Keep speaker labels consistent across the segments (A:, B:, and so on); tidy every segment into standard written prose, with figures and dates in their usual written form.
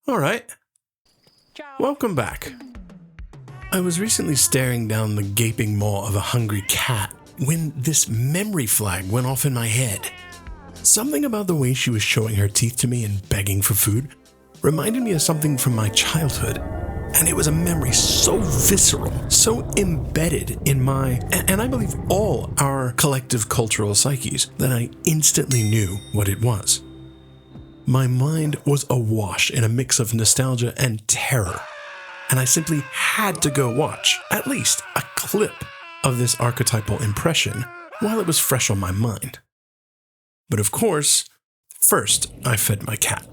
A: Alright, welcome back. I was recently staring down the gaping maw of a hungry cat when this memory flag went off in my head. Something about the way she was showing her teeth to me and begging for food reminded me of something from my childhood. And it was a memory so visceral, so embedded in my, and I believe all our collective cultural psyches, that I instantly knew what it was. My mind was awash in a mix of nostalgia and terror, and I simply had to go watch at least a clip of this archetypal impression while it was fresh on my mind. But of course, first I fed my cat.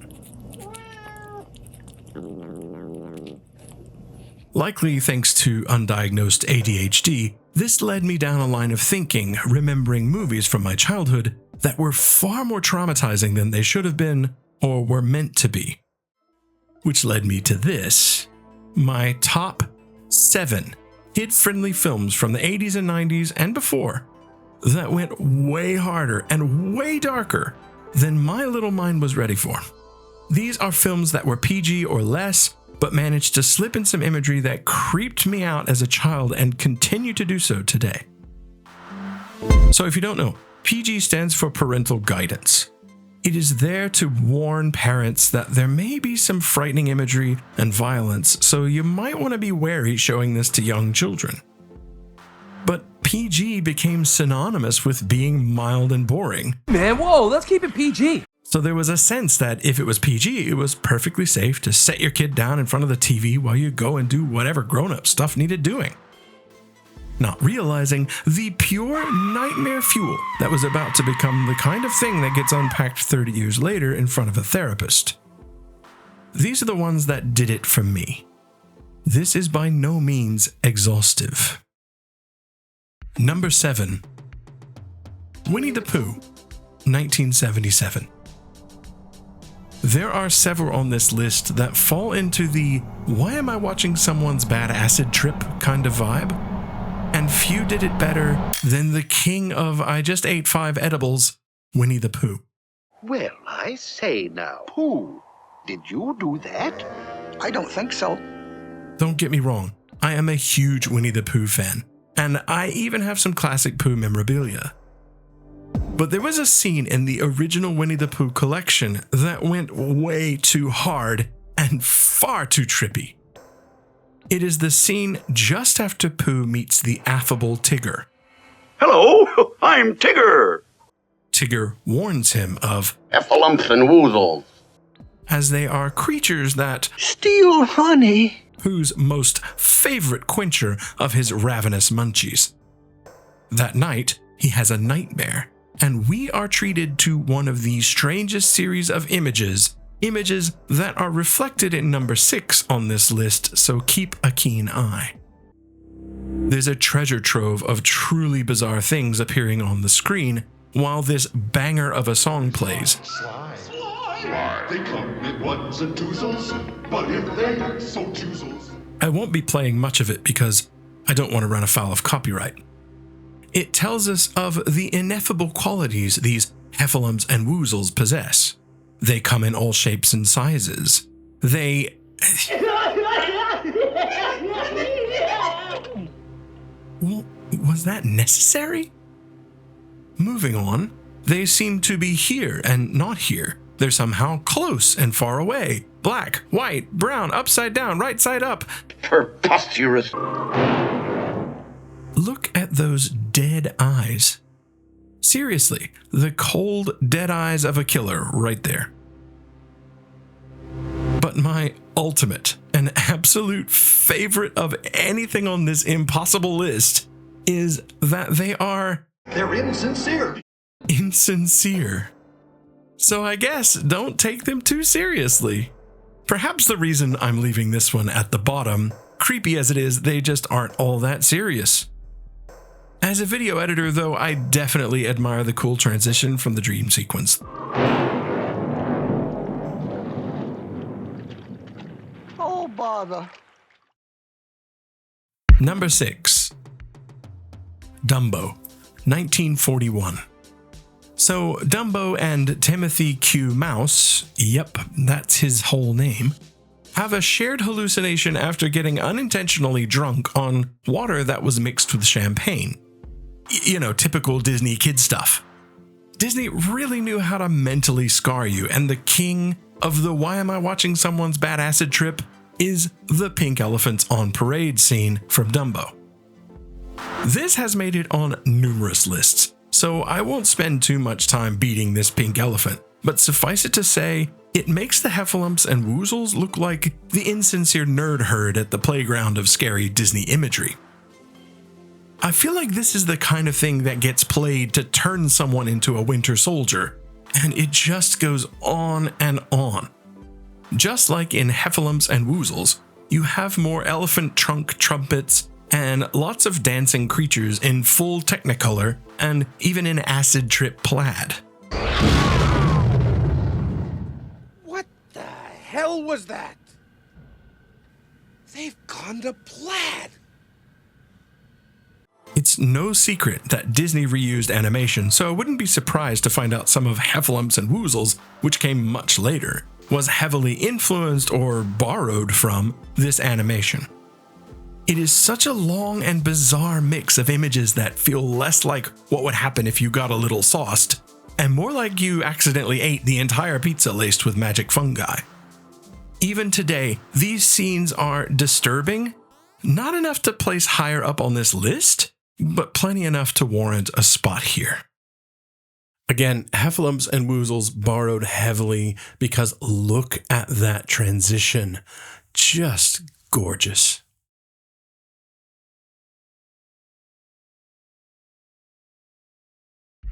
A: Likely thanks to undiagnosed ADHD, this led me down a line of thinking, remembering movies from my childhood that were far more traumatizing than they should have been or were meant to be. Which led me to this, my top 7 kid-friendly films from the 80s and 90s and before that went way harder and way darker than my little mind was ready for. These are films that were PG or less, but managed to slip in some imagery that creeped me out as a child and continue to do so today. So if you don't know, PG stands for parental guidance. It is there to warn parents that there may be some frightening imagery and violence, so you might want to be wary showing this to young children. But PG became synonymous with being mild and boring.
B: Man, whoa, let's keep it PG.
A: So there was a sense that if it was PG, it was perfectly safe to set your kid down in front of the TV while you go and do whatever grown-up stuff needed doing. Not realizing the pure nightmare fuel that was about to become the kind of thing that gets unpacked 30 years later in front of a therapist. These are the ones that did it for me. This is by no means exhaustive. Number 7. Winnie the Pooh, 1977. There are several on this list that fall into the why am I watching someone's bad acid trip kind of vibe, and few did it better than the king of I just ate 5 edibles, Winnie the Pooh.
C: Well, I say now, Pooh, did you do that?
D: I don't think so.
A: Don't get me wrong, I am a huge Winnie the Pooh fan, and I even have some classic Pooh memorabilia. But there was a scene in the original Winnie the Pooh collection that went way too hard and far too trippy. It is the scene just after Pooh meets the affable Tigger.
C: Hello, I'm Tigger.
A: Tigger warns him of
C: Heffalumps and Woozles,
A: as they are creatures that
D: Steal honey.
A: Pooh's most favorite quencher of his ravenous munchies. That night, he has a nightmare, and we are treated to one of the strangest series of images that are reflected in number 6 on this list, so keep a keen eye. There's a treasure trove of truly bizarre things appearing on the screen while this banger of a song plays.
E: Sly. They come in ones and twosles, but if they so choosles.
A: I won't be playing much of it because I don't want to run afoul of copyright. It tells us of the ineffable qualities these Heffalumps and Woozles possess. They come in all shapes and sizes. They... Well, was that necessary? Moving on, they seem to be here and not here. They're somehow close and far away. Black, white, brown, upside down, right side up.
C: Preposterous.
A: Look at those dead eyes. Seriously, the cold, dead eyes of a killer right there. But my ultimate and absolute favorite of anything on this impossible list is that
E: They're insincere.
A: Insincere. So I guess don't take them too seriously. Perhaps the reason I'm leaving this one at the bottom, creepy as it is, they just aren't all that serious. As a video editor, though, I definitely admire the cool transition from the dream sequence.
D: Oh, bother.
A: Number 6. Dumbo, 1941. So Dumbo and Timothy Q. Mouse, yep, that's his whole name, have a shared hallucination after getting unintentionally drunk on water that was mixed with champagne. Typical Disney kid stuff. Disney really knew how to mentally scar you, and the king of the "why am I watching someone's bad acid trip" is the pink elephants on parade scene from Dumbo. This has made it on numerous lists, so I won't spend too much time beating this pink elephant, but suffice it to say, it makes the Heffalumps and Woozles look like the insincere nerd herd at the playground of scary Disney imagery. I feel like this is the kind of thing that gets played to turn someone into a winter soldier, and it just goes on and on. Just like in Heffalumps and Woozles, you have more elephant trunk trumpets and lots of dancing creatures in full Technicolor and even in acid trip plaid.
F: What the hell was that? They've gone to plaid.
A: It's no secret that Disney reused animation, so I wouldn't be surprised to find out some of Heffalumps and Woozles, which came much later, was heavily influenced or borrowed from this animation. It is such a long and bizarre mix of images that feel less like what would happen if you got a little sauced, and more like you accidentally ate the entire pizza laced with magic fungi. Even today, these scenes are disturbing, not enough to place higher up on this list, but plenty enough to warrant a spot here. Again, Heffalumps and Woozles borrowed heavily because look at that transition. Just gorgeous.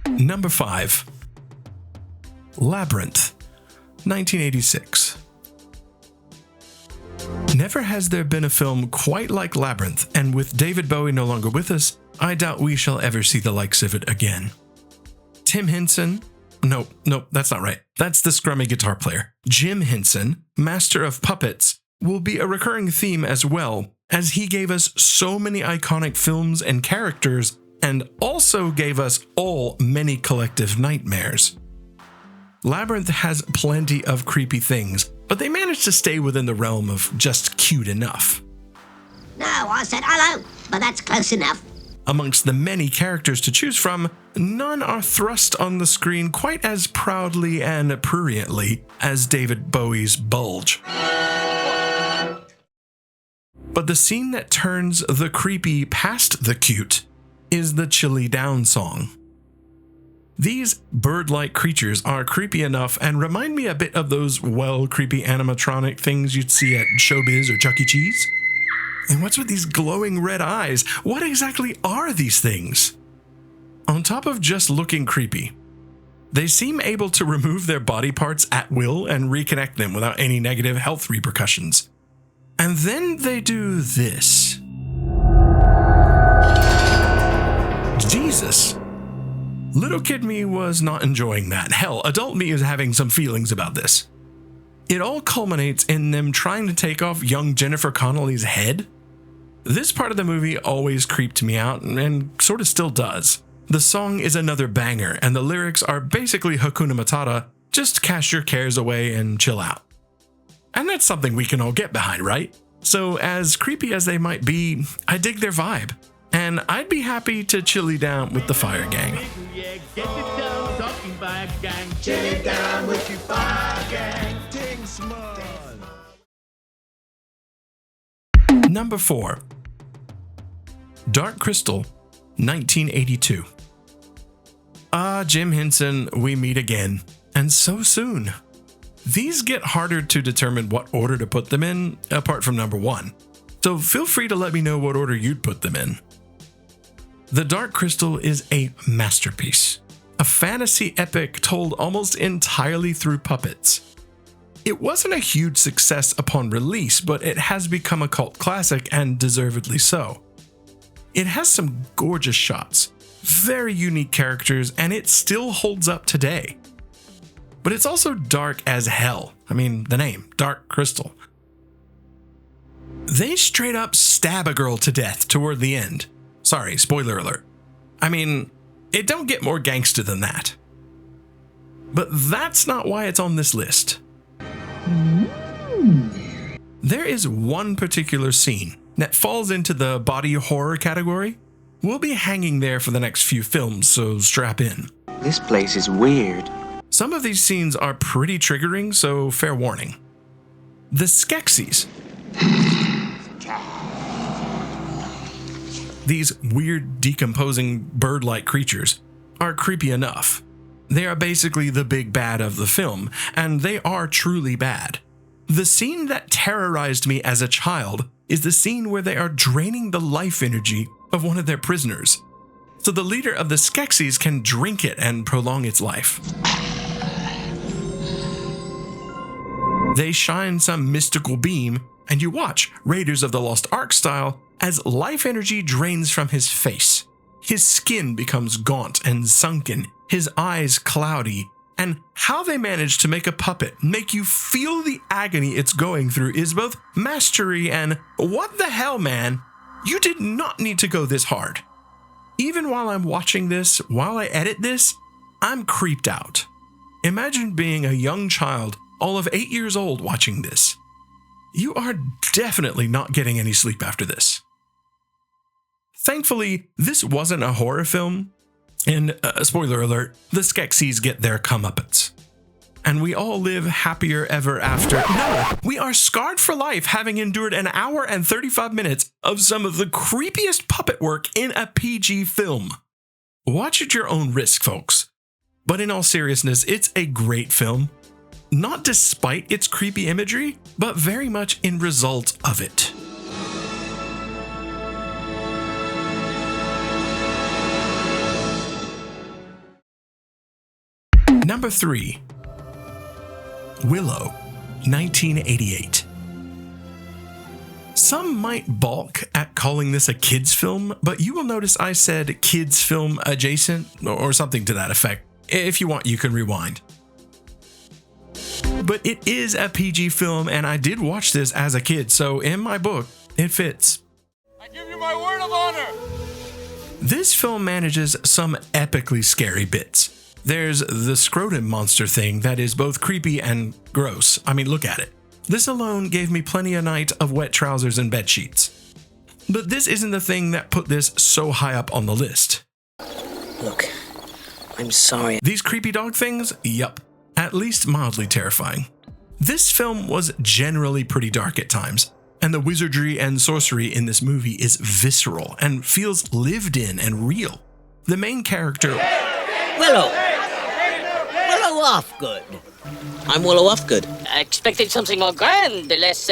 A: Number 5. Labyrinth, 1986. Never has there been a film quite like Labyrinth, and with David Bowie no longer with us, I doubt we shall ever see the likes of it again. Tim Henson, nope, that's not right. That's the scrummy guitar player. Jim Henson, master of puppets, will be a recurring theme as well, as he gave us so many iconic films and characters, and also gave us all many collective nightmares. Labyrinth has plenty of creepy things, but they managed to stay within the realm of just cute enough.
G: No, I said hello, but that's close enough.
A: Amongst the many characters to choose from, none are thrust on the screen quite as proudly and pruriently as David Bowie's Bulge. But the scene that turns the creepy past the cute is the Chilly Down song. These bird-like creatures are creepy enough and remind me a bit of those creepy animatronic things you'd see at Showbiz or Chuck E. Cheese. And what's with these glowing red eyes? What exactly are these things? On top of just looking creepy, they seem able to remove their body parts at will and reconnect them without any negative health repercussions. And then they do this. Jesus. Little kid me was not enjoying that. Hell, adult me is having some feelings about this. It all culminates in them trying to take off young Jennifer Connelly's head. This part of the movie always creeped me out and sort of still does. The song is another banger, and the lyrics are basically Hakuna Matata, just cast your cares away and chill out. And that's something we can all get behind, right? So as creepy as they might be, I dig their vibe. And I'd be happy to chilly down with the Fire Gang. Number 4. Dark Crystal, 1982. Jim Henson, we meet again, and so soon. These get harder to determine what order to put them in, apart from number 1. So feel free to let me know what order you'd put them in. The Dark Crystal is a masterpiece, a fantasy epic told almost entirely through puppets. It wasn't a huge success upon release, but it has become a cult classic, and deservedly so. It has some gorgeous shots, very unique characters, and it still holds up today. But it's also dark as hell. I mean, the name, Dark Crystal. They straight up stab a girl to death toward the end. Sorry, spoiler alert. I mean, it don't get more gangsta than that. But that's not why it's on this list. There is one particular scene that falls into the body horror category. We'll be hanging there for the next few films, so strap in.
H: This place is weird.
A: Some of these scenes are pretty triggering, so fair warning. The Skeksis. These weird, decomposing, bird-like creatures are creepy enough. They are basically the big bad of the film, and they are truly bad. The scene that terrorized me as a child is the scene where they are draining the life energy of one of their prisoners, so the leader of the Skeksis can drink it and prolong its life. They shine some mystical beam, and you watch Raiders of the Lost Ark style as life energy drains from his face. His skin becomes gaunt and sunken, his eyes cloudy, and how they manage to make a puppet make you feel the agony it's going through is both mastery and what the hell, man? You did not need to go this hard. Even while I'm watching this, while I edit this, I'm creeped out. Imagine being a young child, all of 8 years old, watching this. You are definitely not getting any sleep after this. Thankfully, this wasn't a horror film, and spoiler alert, the Skeksis get their comeuppance. And we all live happier ever after. No, we are scarred for life, having endured an hour and 35 minutes of some of the creepiest puppet work in a PG film. Watch at your own risk, folks. But in all seriousness, it's a great film. Not despite its creepy imagery, but very much in result of it. Number 3. Willow, 1988. Some might balk at calling this a kids film, but you will notice I said kids film adjacent or something to that effect. If you want, you can rewind. But it is a PG film, and I did watch this as a kid, so in my book, it fits.
F: I give you my word of honor!
A: This film manages some epically scary bits. There's the scrotum monster thing that is both creepy and gross. I mean, look at it. This alone gave me plenty a night of wet trousers and bed sheets. But this isn't the thing that put this so high up on the list.
H: Look, I'm sorry.
A: These creepy dog things? Yup. At least mildly terrifying. This film was generally pretty dark at times, and the wizardry and sorcery in this movie is visceral and feels lived in and real. The main character...
I: Willow Offgood. I'm Willow Offgood.
J: I expected something more grand, less,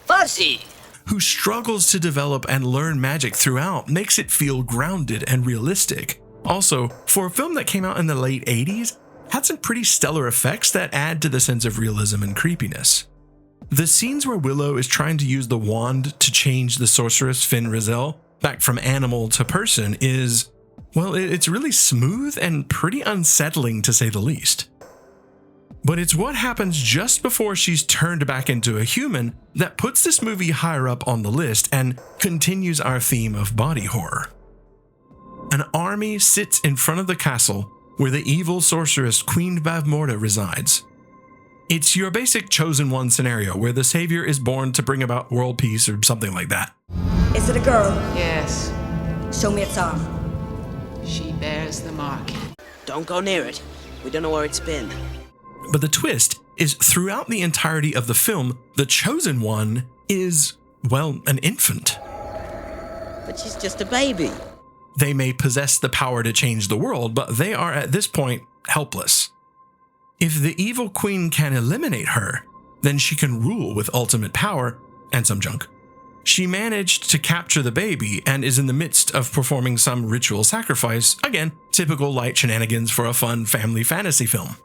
J: fuzzy.
A: Who struggles to develop and learn magic throughout makes it feel grounded and realistic. Also, for a film that came out in the late 80s, had some pretty stellar effects that add to the sense of realism and creepiness. The scenes where Willow is trying to use the wand to change the sorceress Finn Rizal back from animal to person is, well, it's really smooth and pretty unsettling to say the least. But it's what happens just before she's turned back into a human that puts this movie higher up on the list and continues our theme of body horror. An army sits in front of the castle where the evil sorceress Queen Bavmorda resides. It's your basic chosen one scenario where the savior is born to bring about world peace or something like that.
K: Is it a girl?
L: Yes.
K: Show me its arm.
L: She bears the mark.
H: Don't go near it. We don't know where it's been.
A: But the twist is throughout the entirety of the film, the chosen one is, well, an infant.
H: But she's just a baby.
A: They may possess the power to change the world, but they are at this point helpless. If the evil queen can eliminate her, then she can rule with ultimate power and some junk. She managed to capture the baby and is in the midst of performing some ritual sacrifice. Again, typical light shenanigans for a fun family fantasy film.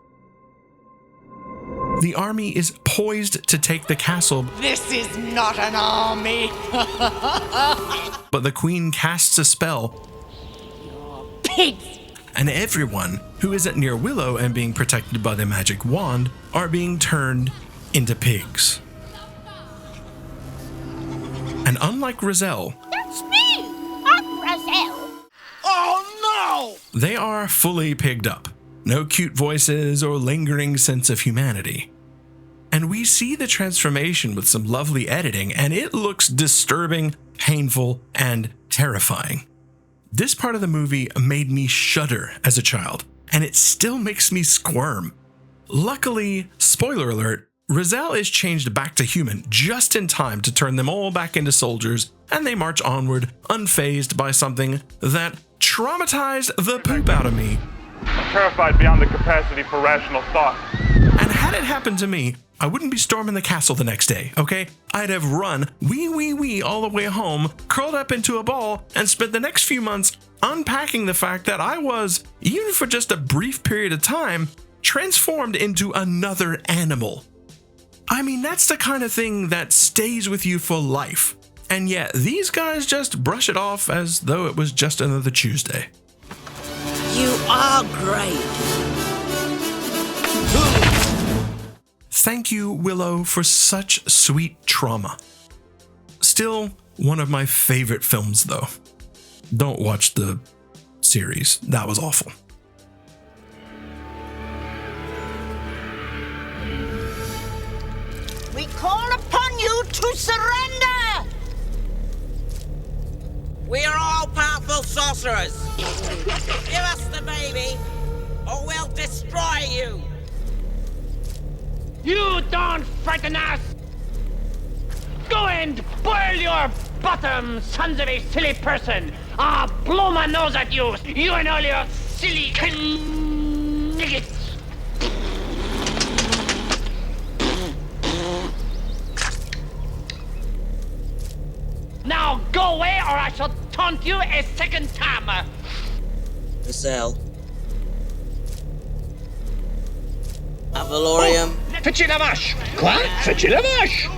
A: The army is poised to take the castle.
L: This is not an army!
A: But the queen casts a spell.
L: Pigs!
A: And everyone who isn't near Willow and being protected by the magic wand are being turned into pigs. And unlike Rizal,
J: That's me! I'm Rizal.
F: Oh no!
A: they are fully pigged up. No cute voices or lingering sense of humanity. And we see the transformation with some lovely editing, and it looks disturbing, painful, and terrifying. This part of the movie made me shudder as a child, and it still makes me squirm. Luckily, spoiler alert, Rizal is changed back to human just in time to turn them all back into soldiers, and they march onward, unfazed by something that traumatized the poop out of me.
M: I'm terrified beyond the capacity for rational thought.
A: And had it happened to me, I wouldn't be storming the castle the next day, okay? I'd have run wee all the way home, curled up into a ball, and spent the next few months unpacking the fact that I was, even for just a brief period of time, transformed into another animal. I mean, that's the kind of thing that stays with you for life. And yet, these guys just brush it off as though it was just another Tuesday.
H: You are great.
A: Thank you, Willow, for such sweet trauma. Still one of my favorite films, though. Don't watch the series. That was awful.
J: We call upon you to surrender!
I: We are all powerful sorcerers. Give us the baby, or we'll destroy you.
N: You don't frighten us! Go and boil your bottom, sons of a silly person! I'll blow my nose at you, you and all your silly niggits! Now go away, or I shall taunt you a second time!
I: Giselle. Avalorium.
F: Fetch la vache! Quoi? Fetch la vache!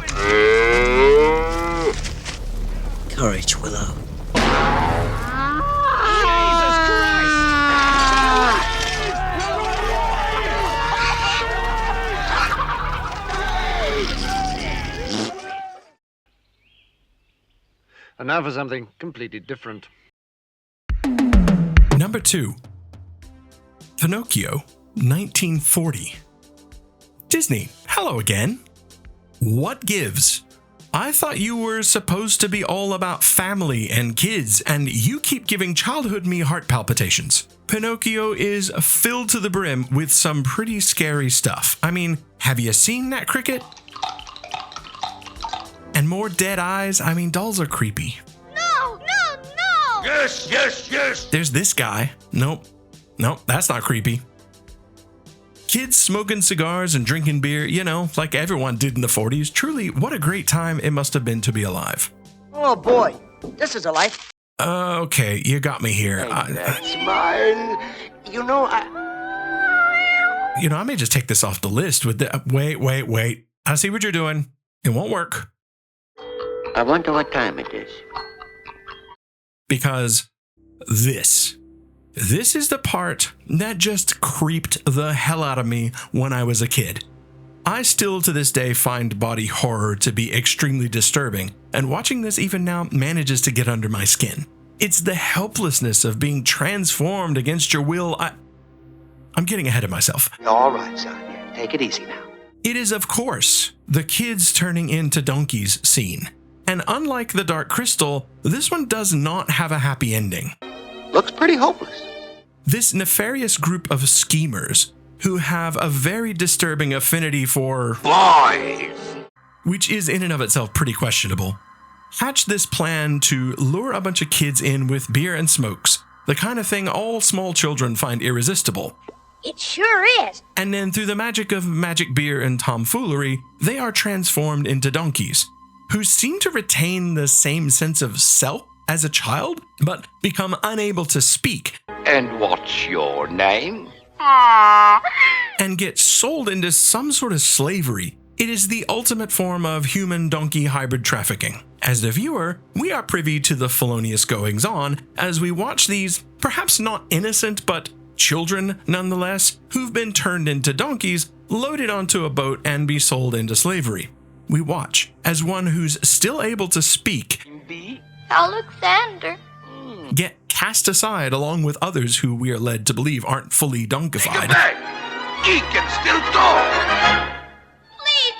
I: Courage, Willow.
F: Jesus Christ!
O: And now for something completely different.
A: Number 2. Pinocchio, 1940. Disney, hello again. What gives? I thought you were supposed to be all about family and kids, and you keep giving childhood me heart palpitations. Pinocchio is filled to the brim with some pretty scary stuff. I mean, have you seen that cricket? And more dead eyes. I mean, dolls are creepy.
J: No!
E: Yes, yes, yes!
A: There's this guy. Nope, that's not creepy. Kids smoking cigars and drinking beer, you know, like everyone did in the 40s. Truly, what a great time it must have been to be alive.
D: Oh boy, this is a life.
A: Okay, you got me here.
C: Smile. You know,
A: I may just take this off the list with the... Wait. I see what you're doing. It won't work.
C: I wonder what time it is.
A: Because this is the part that just creeped the hell out of me when I was a kid. I still to this day find body horror to be extremely disturbing, and watching this even now manages to get under my skin. It's the helplessness of being transformed against your will. I'm getting ahead of myself.
C: All right, son. Yeah, take it easy now.
A: It is, of course, the kids turning into donkeys scene. And unlike The Dark Crystal, this one does not have a happy ending.
C: Looks pretty hopeless.
A: This nefarious group of schemers who have a very disturbing affinity for
C: boys,
A: which is in and of itself pretty questionable, hatch this plan to lure a bunch of kids in with beer and smokes, the kind of thing all small children find irresistible.
J: It sure is.
A: And then through the magic of magic beer and tomfoolery, they are transformed into donkeys, who seem to retain the same sense of self as a child, but become unable to speak.
C: And what's your name?
A: And get sold into some sort of slavery. It is the ultimate form of human-donkey hybrid trafficking. As the viewer, we are privy to the felonious goings-on as we watch these, perhaps not innocent, but children nonetheless, who've been turned into donkeys, loaded onto a boat and be sold into slavery. We watch as one who's still able to speak,
J: Alexander.
A: get cast aside along with others who we are led to believe aren't fully donkified.
C: He can still talk.
J: Please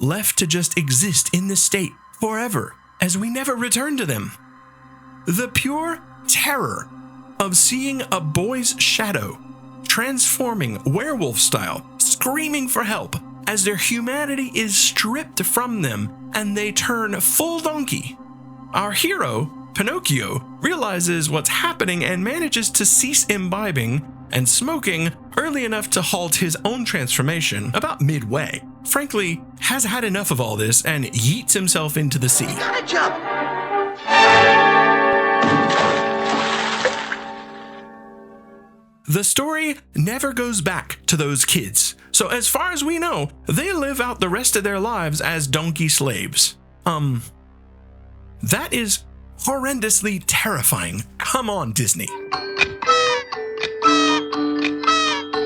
A: left to just exist in this state forever as we never return to them. The pure terror of seeing a boy's shadow transforming werewolf style, screaming for help as their humanity is stripped from them and they turn full donkey. Our hero, Pinocchio, realizes what's happening and manages to cease imbibing and smoking early enough to halt his own transformation about midway. Frankly, has had enough of all this and yeets himself into the sea.
D: Gotta jump.
A: The story never goes back to those kids, so as far as we know, they live out the rest of their lives as donkey slaves. That is horrendously terrifying. Come on, Disney.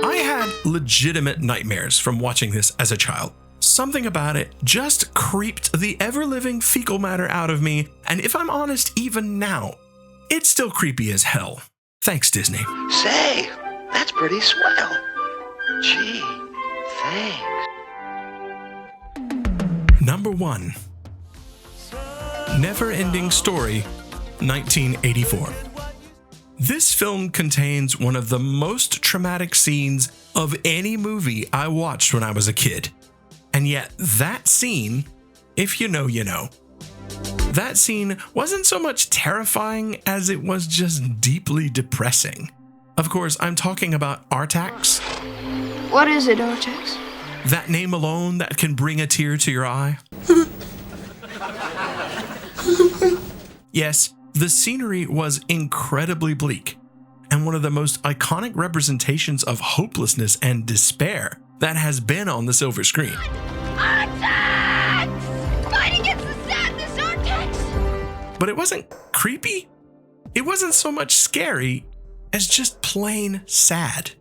A: I had legitimate nightmares from watching this as a child. Something about it just creeped the ever-living fecal matter out of me, and if I'm honest, even now, it's still creepy as hell. Thanks, Disney.
D: Say, that's pretty swell. Gee, thanks.
A: Number 1. NeverEnding Story, 1984. This film contains one of the most traumatic scenes of any movie I watched when I was a kid. And yet that scene, if you know, you know. That scene wasn't so much terrifying as it was just deeply depressing. Of course, I'm talking about Artax.
P: What is it, Artax?
A: That name alone that can bring a tear to your eye. Yes, the scenery was incredibly bleak, and one of the most iconic representations of hopelessness and despair that has been on the silver screen.
P: Artax! Fight against the sadness, Artax!
A: But it wasn't creepy. It wasn't so much scary as just plain sad.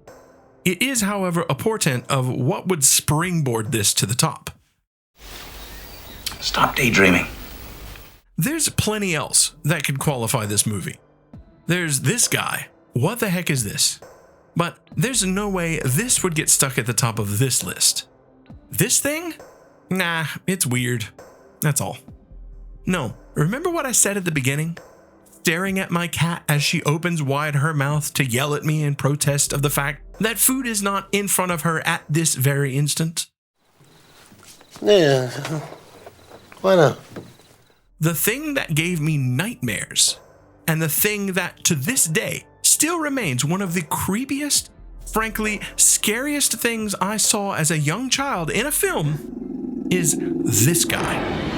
A: It is, however, a portent of what would springboard this to the top.
Q: Stop daydreaming.
A: There's plenty else that could qualify this movie. There's this guy. What the heck is this? But there's no way this would get stuck at the top of this list. This thing? Nah, it's weird. That's all. No, remember what I said at the beginning? Staring at my cat as she opens wide her mouth to yell at me in protest of the fact that food is not in front of her at this very instant?
R: Yeah, why not?
A: The thing that gave me nightmares, and the thing that to this day still remains one of the creepiest, frankly, scariest things I saw as a young child in a film, is this guy.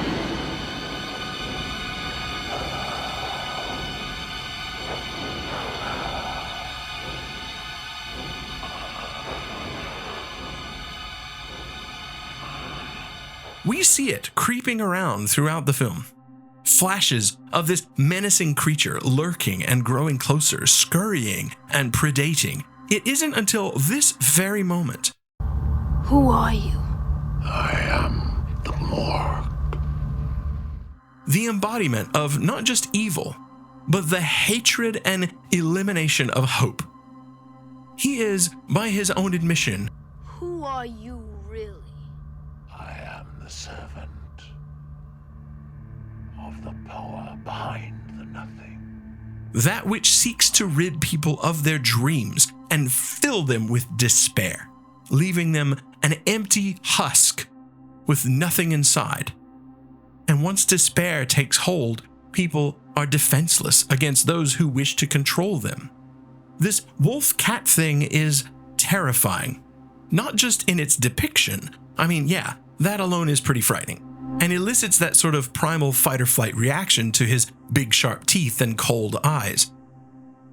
A: We see it creeping around throughout the film. Flashes of this menacing creature lurking and growing closer, scurrying and predating. It isn't until this very moment.
P: Who are you?
E: I am the morgue.
A: The embodiment of not just evil, but the hatred and elimination of hope. He is, by his own admission,
P: Who are you really?
E: I am the servant of the power behind the nothing.
A: that which seeks to rid people of their dreams and fill them with despair, leaving them an empty husk with nothing inside. And once despair takes hold, people are defenseless against those who wish to control them. This wolf-cat thing is terrifying, not just in its depiction. I mean, yeah, that alone is pretty frightening, and elicits that sort of primal fight-or-flight reaction to his big sharp teeth and cold eyes.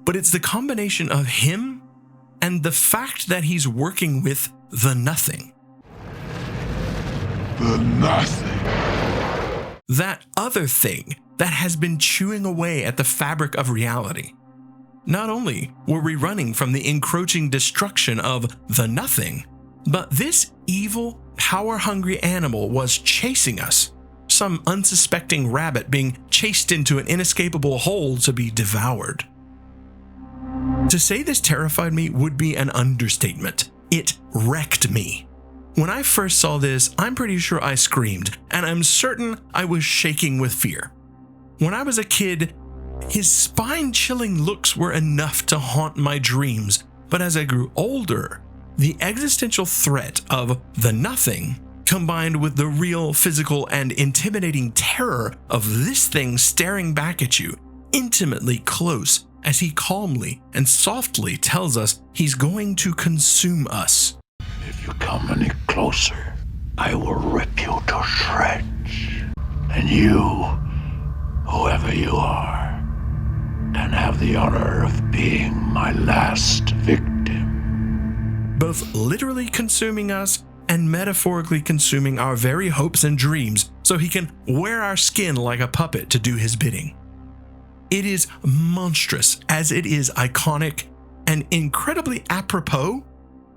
A: But it's the combination of him and the fact that he's working with the nothing.
E: The nothing.
A: That other thing that has been chewing away at the fabric of reality. Not only were we running from the encroaching destruction of the nothing, but this evil, power-hungry animal was chasing us, some unsuspecting rabbit being chased into an inescapable hole to be devoured. To say this terrified me would be an understatement. It wrecked me. When I first saw this, I'm pretty sure I screamed, and I'm certain I was shaking with fear. When I was a kid, his spine-chilling looks were enough to haunt my dreams, but as I grew older, the existential threat of the nothing, combined with the real physical and intimidating terror of this thing staring back at you, intimately close, as he calmly and softly tells us he's going to consume us.
E: If you come any closer, I will rip you to shreds. And you, whoever you are, can have the honor of being my last victim.
A: Both literally consuming us and metaphorically consuming our very hopes and dreams so he can wear our skin like a puppet to do his bidding. It is monstrous as it is iconic and incredibly apropos.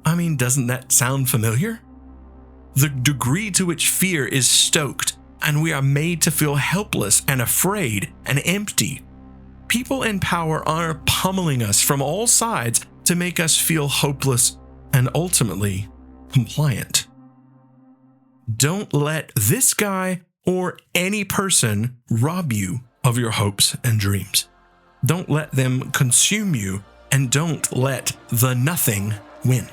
A: I mean, doesn't that sound familiar? The degree to which fear is stoked and we are made to feel helpless and afraid and empty. People in power are pummeling us from all sides to make us feel hopeless and ultimately compliant. Don't let this guy or any person rob you of your hopes and dreams. Don't let them consume you, and don't let the nothing win.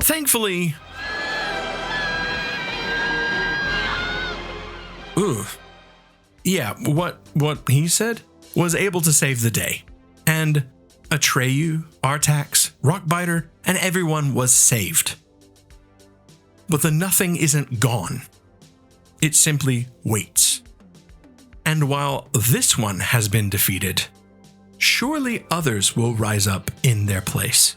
A: Thankfully, what he said was able to save the day. And Atreyu, Artax, Rockbiter, and everyone was saved. But the nothing isn't gone. It simply waits. And while this one has been defeated, surely others will rise up in their place.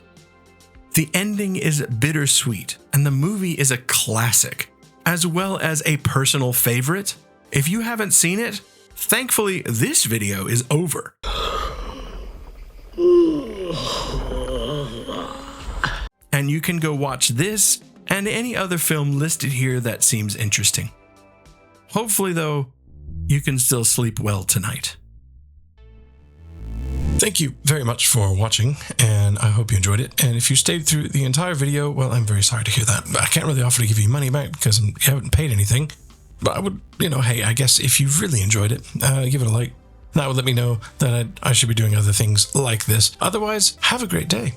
A: The ending is bittersweet, and the movie is a classic, as well as a personal favorite. If you haven't seen it, thankfully this video is over. And you can go watch this and any other film listed here that seems interesting. Hopefully, though, you can still sleep well tonight. Thank you very much for watching, and I hope you enjoyed it. And if you stayed through the entire video, well, I'm very sorry to hear that. I can't really offer to give you money back because I haven't paid anything. But I would, hey, I guess if you really enjoyed it, give it a like. That would let me know that I should be doing other things like this. Otherwise, have a great day.